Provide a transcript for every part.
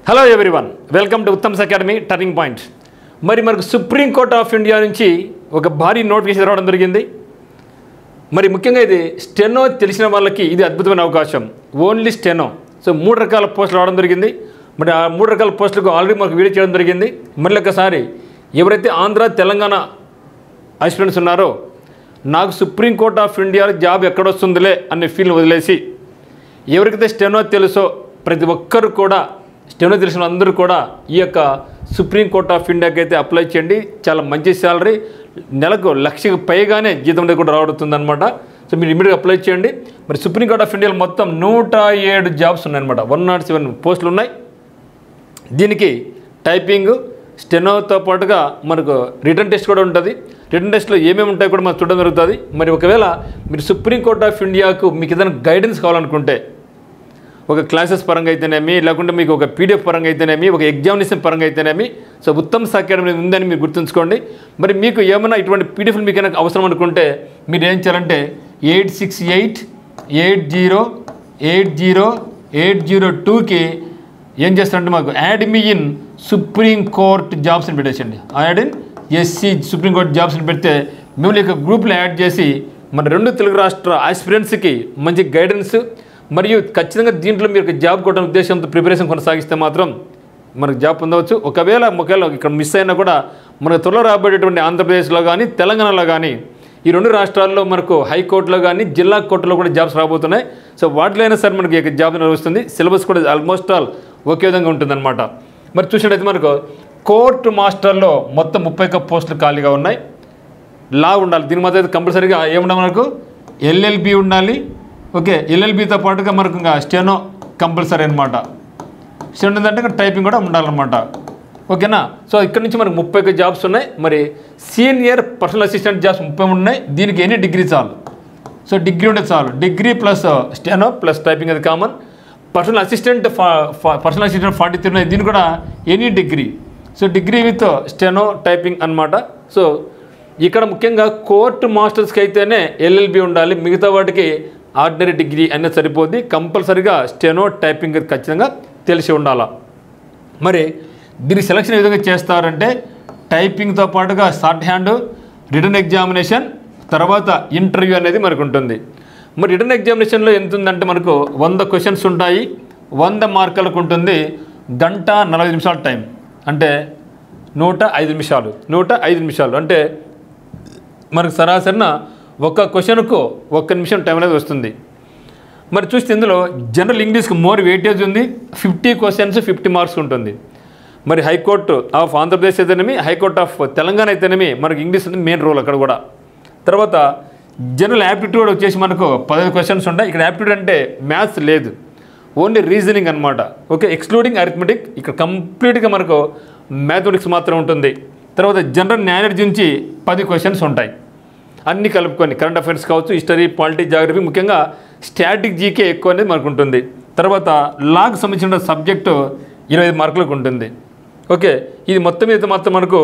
Hello everyone, welcome to Uttam's academy turning point. మరి మనకు supreme court of India నుంచి ఒక భారీ నోటిఫికేషన్ రావడం జరిగింది. మరి ముఖ్యంగా ఇది స్టెనో తెలిసిన వాళ్ళకి ఇది అద్భుతమైన అవకాశం. Only steno. సో 3 రకాల పోస్టులు రావడం జరిగింది. మరి ఆ 3 రకాల పోస్టులకు ఆల్రెడీ మనకు వీడియో చేయడం జరిగింది. మళ్ళీ ఒకసారి ఎవరైతే ఆంధ్ర తెలంగాణ ఆస్పిరెంట్స్ ఉన్నారో నాకు supreme court of India job ఎక్కడొస్తుందిలే అనే ఫీల్ని వదిలేసి ఎవరికైతే స్టెనో తెలుసో ప్రతి ఒక్కరు కూడా స్టెనో తెలిసిన అందరూ కూడా ఈ యొక్క సుప్రీం కోర్ట్ ఆఫ్ ఇండియాకి అయితే అప్లై చేయండి. చాలా మంచి శాలరీ, నెలకు 1,00,000కి పైగానే జీతం అనేది కూడా రావడుతుందన్నమాట. సో మీరు ఇమీడియట్గా అప్లై చేయండి. మరి సుప్రీం కోర్ట్ ఆఫ్ ఇండియాలో మొత్తం 107 జాబ్స్ ఉన్నాయన్నమాట. 107 పోస్టులు ఉన్నాయి. దీనికి టైపింగ్, స్టెనోతో పాటుగా మనకు రిటర్న్ టెస్ట్ కూడా ఉంటుంది. రిటర్న్ టెస్ట్లో ఏమేమి ఉంటాయో కూడా మనకు చూడడం జరుగుతుంది. మరి ఒకవేళ మీరు సుప్రీం కోర్ట్ ఆఫ్ ఇండియాకు మీకు ఏదైనా గైడెన్స్ కావాలనుకుంటే ఒక క్లాసెస్ పరంగా అయితేనేమి, లేకుంటే మీకు ఒక పీడిఎఫ్ పరంగా అయితేనేమి, ఒక ఎగ్జామినేషన్ పరంగా అయితేనేమి, సో ఉత్తమ్స్ అకాడమీ ఉందని మీరు గుర్తుంచుకోండి. మరి మీకు ఏమైనా ఇటువంటి పీడిఎఫ్లు మీకు ఏమైనా అవసరం అనుకుంటే మీరు ఏం చేయాలంటే 8688080802కి ఏం చేస్తారంటే మాకు add me in supreme court జాబ్స్ని పెట్టేసండి. Add in SC supreme court జాబ్స్ని పెడితే మిమ్మల్ని యొక్క గ్రూప్లో యాడ్ చేసి మన 2 తెలుగు రాష్ట్ర ఆస్పిరెంట్స్కి మంచి గైడెన్స్ మరియు ఖచ్చితంగా దీంట్లో మీరు జాబ్ కొట్టడం ఉద్దేశంతో ప్రిపరేషన్ కొనసాగిస్తే మాత్రం మనకు జాబ్ పొందవచ్చు. ఒకవేళ ఇక్కడ మిస్ అయినా కూడా మనకు త్వరలో రాబోయేటువంటి ఆంధ్రప్రదేశ్లో కానీ తెలంగాణలో కానీ ఈ 2 రాష్ట్రాల్లో మనకు హైకోర్టులో కానీ జిల్లా కోర్టులో కూడా జాబ్స్ రాబోతున్నాయి. సో వాటిలో అయినా సరే మనకి జాబ్ వస్తుంది. సిలబస్ కూడా ఆల్మోస్ట్ ఆల్ ఒకే విధంగా ఉంటుందన్నమాట. మరి చూసినట్టయితే మనకు కోర్టు మాస్టర్లో మొత్తం 31 పోస్టులు ఖాళీగా ఉన్నాయి. లా ఉండాలి. దీని మాత్రం కంపల్సరీగా ఏముండాలి, మనకు ఎల్ఎల్బి ఉండాలి. ఓకే, ఎల్ఎల్బితో పాటుగా మనకు ఇంకా స్టెనో కంపల్సరీ అనమాట. స్టెనో అంటే ఇంకా టైపింగ్ కూడా ఉండాలన్నమాట. ఓకేనా. సో ఇక్కడ నుంచి మనకు 31 జాబ్స్ ఉన్నాయి. మరి సీనియర్ పర్సనల్ అసిస్టెంట్ జాబ్స్ 30 ఉన్నాయి. దీనికి ఎనీ డిగ్రీ చాలు. సో డిగ్రీ ఉంటే చాలు. Degree plus steno plus typing అది కామన్. పర్సనల్ అసిస్టెంట్ 43 ఉన్నాయి. దీని కూడా any degree. So degree with steno typing అనమాట. సో ఇక్కడ ముఖ్యంగా కోర్టు మాస్టర్స్కి అయితేనే ఎల్ఎల్బి ఉండాలి. మిగతా వాటికి ఆర్డినరీ డిగ్రీ అనేది సరిపోద్ది. కంపల్సరీగా స్టెనో టైపింగ్ ఖచ్చితంగా తెలిసి ఉండాలా. మరి దీని సెలక్షన్ ఏ విధంగా చేస్తారంటే టైపింగ్తో పాటుగా షార్ట్ హ్యాండ్, రిటర్న్ ఎగ్జామినేషన్, తర్వాత ఇంటర్వ్యూ అనేది మనకు ఉంటుంది. మరి రిటర్న్ ఎగ్జామినేషన్లో ఎంత ఉందంటే మనకు 100 క్వశ్చన్స్ ఉంటాయి. 100 మార్కులకు ఉంటుంది. 1:45 టైం, అంటే 105 నిమిషాలు అంటే మనకు సరాసరిన ఒక్క క్వశ్చన్కు 1 నిమిషం టైం అనేది వస్తుంది. మరి చూస్తే ఇందులో జనరల్ ఇంగ్లీష్కి మోర్ వెయిటేజ్ ఉంది. 50 క్వశ్చన్స్ 50 మార్క్స్ ఉంటుంది. మరి హైకోర్టు ఆఫ్ ఆంధ్రప్రదేశ్ అయితేనేమి, హైకోర్టు ఆఫ్ తెలంగాణ అయితేనేమి మనకు ఇంగ్లీష్ అనేది మెయిన్ రోల్ అక్కడ కూడా. తర్వాత జనరల్ యాప్టిట్యూడ్ వచ్చేసి మనకు 15 క్వశ్చన్స్ ఉంటాయి. ఇక్కడ యాప్టిట్యూడ్ అంటే మ్యాథ్స్ లేదు, ఓన్లీ రీజనింగ్ అనమాట. Okay, excluding arithmetic. ఇక్కడ కంప్లీట్గా మనకు మ్యాథమెటిక్స్ మాత్రం ఉంటుంది. తర్వాత జనరల్ నాలెడ్జ్ నుంచి 10 క్వశ్చన్స్ ఉంటాయి. అన్నీ కలుపుకొని కరెంట్ అఫైర్స్ కావచ్చు, హిస్టరీ, పాలిటీ, జాగ్రఫీ, ముఖ్యంగా స్టాటిక్ జీకే ఎక్కువ అనేది మనకు ఉంటుంది. తర్వాత లాకు సంబంధించిన సబ్జెక్టు 25 మార్కులకు ఉంటుంది. ఓకే, ఇది మొత్తం మీద మాత్రం మనకు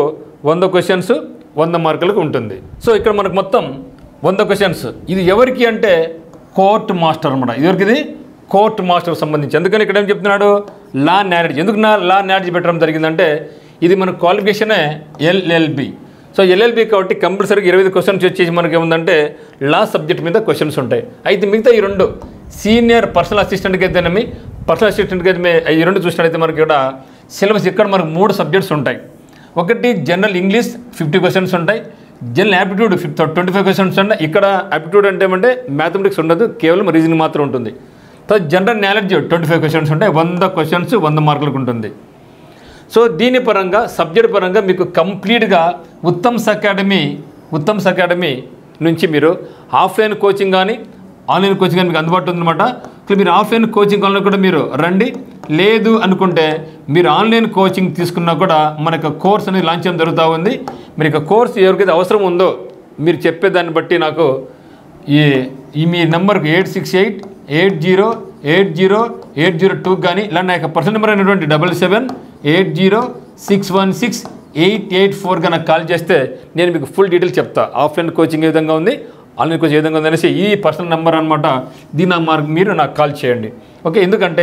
100 క్వశ్చన్స్ 100 మార్కులకు ఉంటుంది. సో ఇక్కడ మనకు మొత్తం 100 క్వశ్చన్స్. ఇది ఎవరికి అంటే కోర్టు మాస్టర్ అనమాట. ఇది కోర్టు మాస్టర్కి సంబంధించి. అందుకని ఇక్కడ ఏం చెప్తున్నాడు, లా నాలెడ్జ్. ఎందుకు లా నాలెడ్జ్ పెట్టడం జరిగిందంటే ఇది మన క్వాలిఫికేషనే ఎల్ఎల్బి. సో ఎల్ఎల్బి కాబట్టి కంపల్సరీగా 25 క్వశ్చన్స్ వచ్చేసి మనకి ఏముందంటే లా సబ్జెక్ట్ మీద క్వశ్చన్స్ ఉంటాయి. అయితే మిగతా ఈ 2 సీనియర్ పర్సనల్ అసిస్టెంట్కి అయితేనేమి, పర్సనల్ అసిస్టెంట్కి అయితే ఈ 2 చూసినట్టయితే మనకి ఇక్కడ సిలబస్ ఇక్కడ మనకు 3 సబ్జెక్ట్స్ ఉంటాయి. ఒకటి జనరల్ ఇంగ్లీష్ 50 క్వశ్చన్స్ ఉంటాయి. జనరల్ యాప్టిట్యూడ్ 25 క్వశ్చన్స్ ఉంటాయి. ఇక్కడ యాప్టిట్యూడ్ అంటే ఏమంటే మ్యాథమెటిక్స్ ఉండదు, కేవలం రీజనింగ్ మాత్రం ఉంటుంది. తర్వాత జనరల్ నాలెడ్జ్ 25 క్వశ్చన్స్ ఉంటాయి. 100 క్వశ్చన్స్ 100 మార్కులకు ఉంటుంది. సో దీని పరంగా సబ్జెక్ట్ పరంగా మీకు కంప్లీట్గా ఉత్తమ్స్ అకాడమీ నుంచి మీరు ఆఫ్లైన్ కోచింగ్ కానీ ఆన్లైన్ కోచింగ్ కానీ మీకు అందుబాటులో ఉందన్నమాట. ఇక్కడ మీరు ఆఫ్లైన్ కోచింగ్ కావాలని కూడా మీరు రండి. లేదు అనుకుంటే మీరు ఆన్లైన్ కోచింగ్ తీసుకున్నా కూడా మనకు కోర్స్ అనేది లాంచ్ చేయడం జరుగుతూ ఉంది. మీరు ఇక కోర్స్ ఎవరికైతే అవసరం ఉందో మీరు చెప్పేదాన్ని బట్టి నాకు ఈ మీ నెంబర్కి 8688080802 కానీ ఇలా నా యొక్క పర్సనల్ నెంబర్ అయినటువంటి 7780616884గా నాకు కాల్ చేస్తే నేను మీకు ఫుల్ డీటెయిల్స్ చెప్తా. ఆఫ్లైన్ కోచింగ్ ఏ విధంగా ఉంది, ఆన్లైన్ కోచింగ్ ఏ విధంగా ఉంది అనేసి ఈ పర్సనల్ నెంబర్ అనమాట. దీని మీరు నాకు కాల్ చేయండి. ఓకే, ఎందుకంటే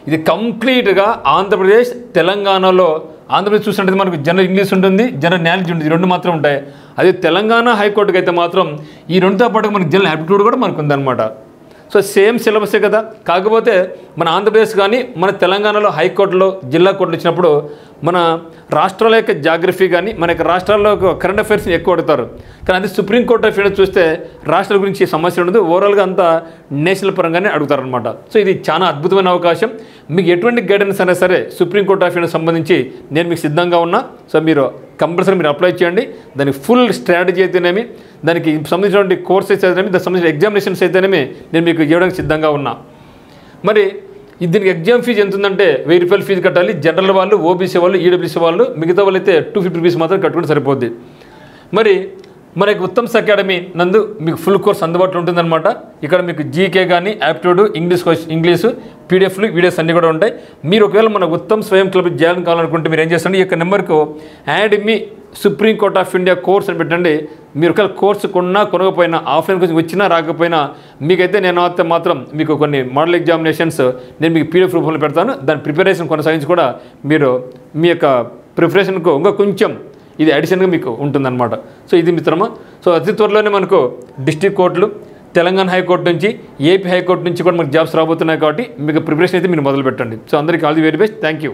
ఇది కంప్లీట్గా ఆంధ్రప్రదేశ్ తెలంగాణలో ఆంధ్రప్రదేశ్ చూసినట్టు మనకు జనరల్ ఇంగ్లీష్ ఉంటుంది, జనరల్ నాలెడ్జ్ ఉంటుంది, 2 మాత్రం ఉంటాయి. అదే తెలంగాణ హైకోర్టుకి అయితే మాత్రం ఈ 2తో పాటు మనకు జనరల్ యాప్టిట్యూడ్ కూడా మనకు ఉందన్నమాట. సో సేమ్ సిలబసే కదా. కాకపోతే మన ఆంధ్రప్రదేశ్ కానీ మన తెలంగాణలో హైకోర్టులో జిల్లా కోర్టులు ఇచ్చినప్పుడు మన రాష్ట్రాల యొక్క జాగ్రఫీ కానీ మన యొక్క రాష్ట్రాల్లో కరెంట్ అఫైర్స్ని ఎక్కువ అడుగుతారు. కానీ అది సుప్రీంకోర్టు ఆఫ్ ఇండియా చూస్తే రాష్ట్రాల గురించి సమస్య ఉండదు, ఓవరాల్గా అంతా నేషనల్ పరంగానే అడుగుతారనమాట. సో ఇది చాలా అద్భుతమైన అవకాశం. మీకు ఎటువంటి గైడెన్స్ అయినా సరే సుప్రీంకోర్టు ఆఫ్ ఇండియా సంబంధించి నేను మీకు సిద్ధంగా ఉన్నా. సో మీరు కంపల్సరీ మీరు అప్లై చేయండి. దానికి ఫుల్ స్ట్రాటజీ అయితేనేమి, దానికి సంబంధించినటువంటి కోర్సెస్ అయితేనేమి, దానికి సంబంధించిన ఎగ్జామినేషన్స్ అయితేనేమి నేను మీకు ఇవ్వడానికి సిద్ధంగా ఉన్నా. మరి దీనికి ఎగ్జామ్ ఫీజు ఎంత ఉందంటే 1000 రూపాయలు ఫీజు కట్టాలి. జనరల్ వాళ్ళు, ఓబీసీ వాళ్ళు, ఈడబ్ల్యూసీ వాళ్ళు, మిగతా వాళ్ళు అయితే 250 రూపీస్ మాత్రం కట్టుకుంటే సరిపోద్ది. మరి మనకి ఉత్తమ్స్ అకాడమీ నందు మీకు ఫుల్ కోర్స్ అందుబాటులో ఉంటుందన్నమాట. ఇక్కడ మీకు జీకే కానీ యాప్టిట్యూడ్, ఇంగ్లీషు పీడిఎఫ్లు, వీడియోస్ అన్నీ కూడా ఉంటాయి. మీరు ఒకవేళ మన ఉత్తమ్ స్వయం క్లబ్ జాయిన్ కావాలనుకుంటే మీరు ఏం చేస్తారండి, ఈ యొక్క నెంబర్కు add me Supreme Court of India course అని పెట్టండి. మీరు ఒకవేళ కోర్సు కొనకపోయినా, ఆఫ్లైన్ కోచింగ్ వచ్చినా రాకపోయినా మీకైతే నేను అయితే మాత్రం మీకు కొన్ని మోడల్ ఎగ్జామినేషన్స్ నేను మీకు పీడిఎఫ్ రూపంలో పెడతాను. దాని ప్రిపరేషన్ కొనసాగించి కూడా మీరు మీ యొక్క ప్రిపరేషన్కు ఇంకా కొంచెం ఇది అడిషన్గా మీకు ఉంటుందన్నమాట. సో ఇది మిత్రమా. సో అతి త్వరలోనే మనకు డిస్ట్రిక్ట్ కోర్టులు, తెలంగాణ హైకోర్టు నుంచి, ఏపీ హైకోర్టు నుంచి కూడా మనకు జాబ్స్ రాబోతున్నాయి. కాబట్టి మీకు ప్రిపరేషన్ అయితే మీరు మొదలు పెట్టండి. సో అందరికీ all the very best. Thank you.